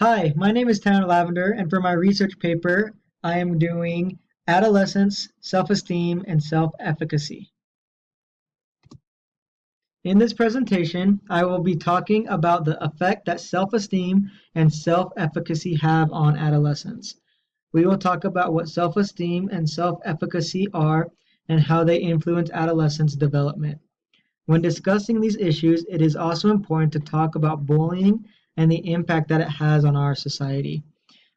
Hi, my name is Tanner Lavender, and for my research paper, I am doing adolescence, self-esteem, and self-efficacy. In this presentation, I will be talking about the effect that self-esteem and self-efficacy have on adolescents. We will talk about what self-esteem and self-efficacy are and how they influence adolescents' development. When discussing these issues, it is also important to talk about bullying and the impact that it has on our society.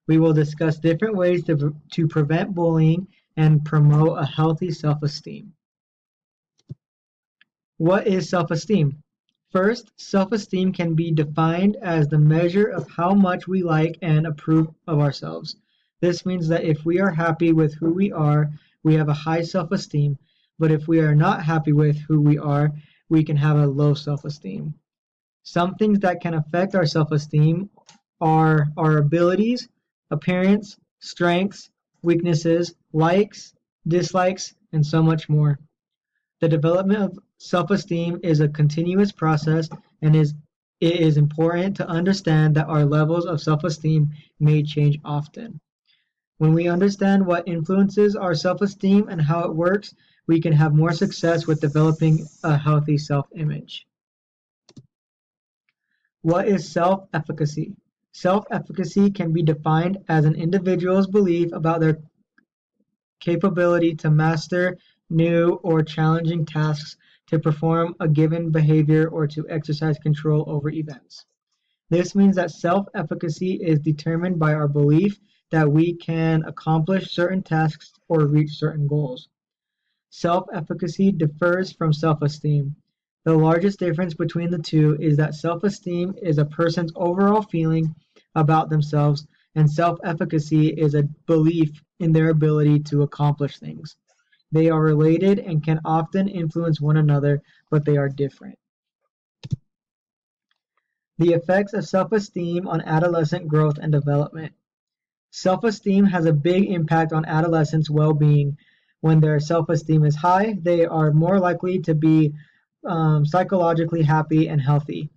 We will discuss different ways to prevent bullying and promote a healthy self-esteem. What is self-esteem? First, self-esteem can be defined as the measure of how much we like and approve of ourselves. This means that if we are happy with who we are, we have a high self-esteem, but if we are not happy with who we are, we can have a low self-esteem. Some things that can affect our self-esteem are our abilities, appearance, strengths, weaknesses, likes, dislikes, and so much more. The development of self-esteem is a continuous process and it is important to understand that our levels of self-esteem may change often. When we understand what influences our self-esteem and how it works, we can have more success with developing a healthy self-image. What is self-efficacy? Self-efficacy can be defined as an individual's belief about their capability to master new or challenging tasks, to perform a given behavior, or to exercise control over events. This means that self-efficacy is determined by our belief that we can accomplish certain tasks or reach certain goals. Self-efficacy differs from self-esteem. The largest difference between the two is that self-esteem is a person's overall feeling about themselves, and self-efficacy is a belief in their ability to accomplish things. They are related and can often influence one another, but they are different. The effects of self-esteem on adolescent growth and development. Self-esteem has a big impact on adolescents' well-being. When their self-esteem is high, they are more likely to be psychologically happy and healthy.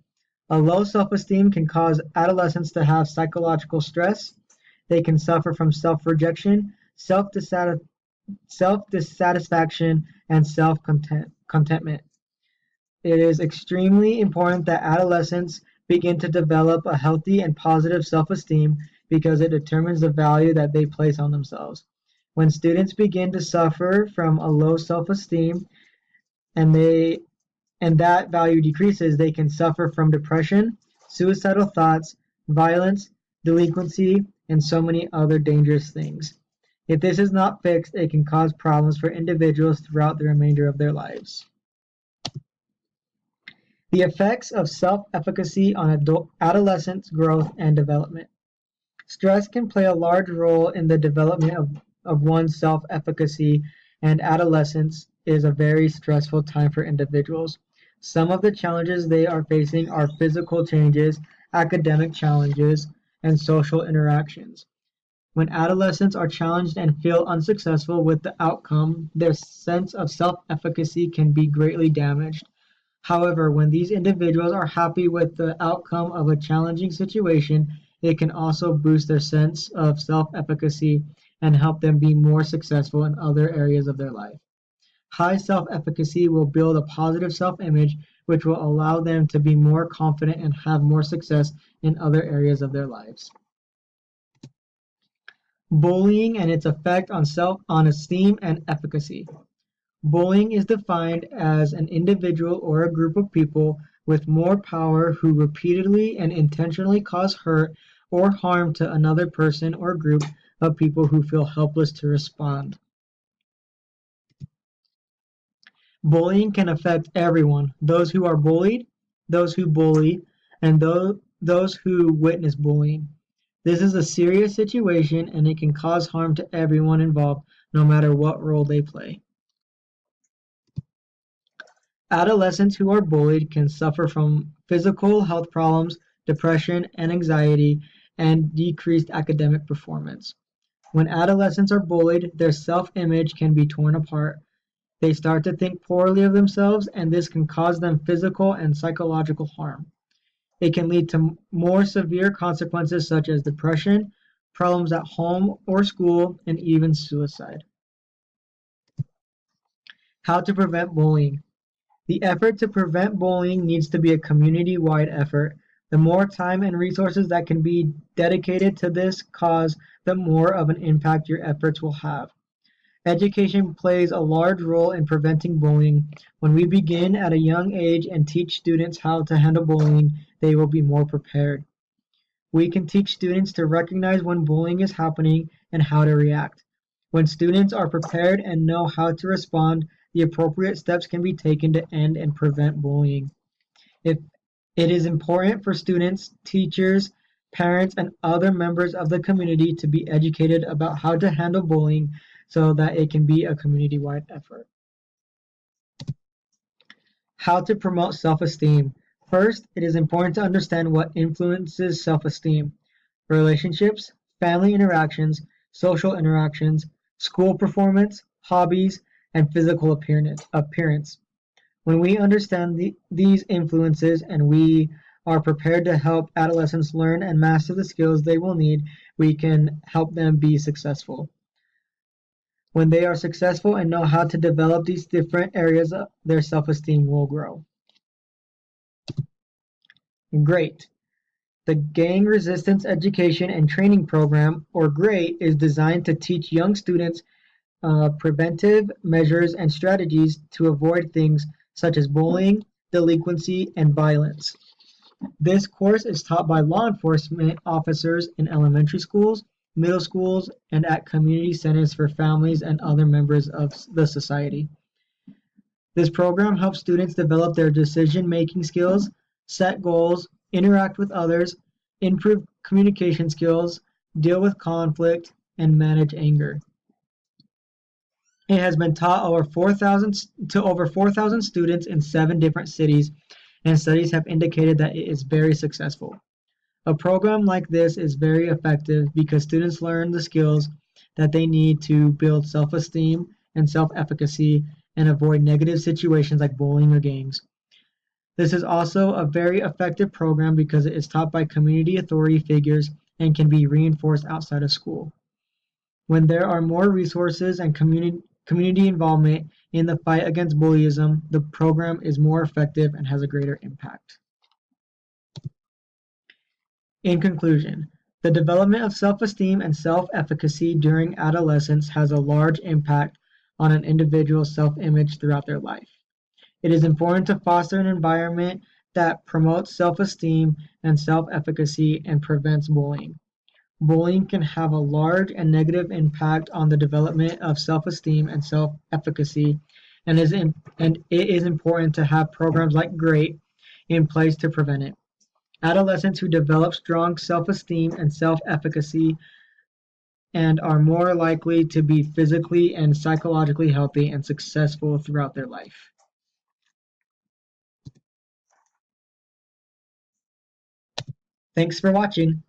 A low self-esteem can cause adolescents to have psychological stress. They can suffer from self-rejection, self-dissatisfaction, and self-contentment. It is extremely important that adolescents begin to develop a healthy and positive self-esteem because it determines the value that they place on themselves. When students begin to suffer from a low self-esteem and they and that value decreases, they can suffer from depression, suicidal thoughts, violence, delinquency, and so many other dangerous things. If this is not fixed, it can cause problems for individuals throughout the remainder of their lives. The effects of self-efficacy on adolescents' growth and development. Stress can play a large role in the development of one's self-efficacy, and adolescence is a very stressful time for individuals. Some of the challenges they are facing are physical changes, academic challenges, and social interactions. When adolescents are challenged and feel unsuccessful with the outcome, their sense of self-efficacy can be greatly damaged. However, when these individuals are happy with the outcome of a challenging situation, it can also boost their sense of self-efficacy and help them be more successful in other areas of their life. High self-efficacy will build a positive self-image, which will allow them to be more confident and have more success in other areas of their lives. Bullying and its effect on esteem and efficacy. Bullying is defined as an individual or a group of people with more power who repeatedly and intentionally cause hurt or harm to another person or group of people who feel helpless to respond. Bullying can affect everyone, those who are bullied, those who bully, and those who witness bullying. This is a serious situation and it can cause harm to everyone involved, no matter what role they play. Adolescents who are bullied can suffer from physical health problems, depression and anxiety, and decreased academic performance. When adolescents are bullied, their self-image can be torn apart. They start to think poorly of themselves, and this can cause them physical and psychological harm. It can lead to more severe consequences such as depression, problems at home or school, and even suicide. How to prevent bullying. The effort to prevent bullying needs to be a community-wide effort. The more time and resources that can be dedicated to this cause, the more of an impact your efforts will have. Education plays a large role in preventing bullying. When we begin at a young age and teach students how to handle bullying, they will be more prepared. We can teach students to recognize when bullying is happening and how to react. When students are prepared and know how to respond, the appropriate steps can be taken to end and prevent bullying. If it is important for students, teachers, parents, and other members of the community to be educated about how to handle bullying so that it can be a community-wide effort. How to promote self-esteem. First, it is important to understand what influences self-esteem. Relationships, family interactions, social interactions, school performance, hobbies, and physical appearance. When we understand these influences and we are prepared to help adolescents learn and master the skills they will need, we can help them be successful. When they are successful and know how to develop these different areas, their self-esteem will grow. Great. The Gang Resistance Education and Training Program, or GREAT, is designed to teach young students preventive measures and strategies to avoid things such as bullying, delinquency, and violence. This course is taught by law enforcement officers in elementary schools, middle schools, and at community centers for families and other members of the society. This program helps students develop their decision-making skills, set goals, interact with others, improve communication skills, deal with conflict, and manage anger. It has been taught to over 4,000 students in 7 different cities, and studies have indicated that it is very successful. A program like this is very effective because students learn the skills that they need to build self-esteem and self-efficacy and avoid negative situations like bullying or gangs. This is also a very effective program because it is taught by community authority figures and can be reinforced outside of school. When there are more resources and community involvement in the fight against bullyism, the program is more effective and has a greater impact. In conclusion, the development of self-esteem and self-efficacy during adolescence has a large impact on an individual's self-image throughout their life. It is important to foster an environment that promotes self-esteem and self-efficacy and prevents bullying. Bullying can have a large and negative impact on the development of self-esteem and self-efficacy, and it is important to have programs like GREAT in place to prevent it. Adolescents who develop strong self-esteem and self-efficacy and are more likely to be physically and psychologically healthy and successful throughout their life. Thanks for watching.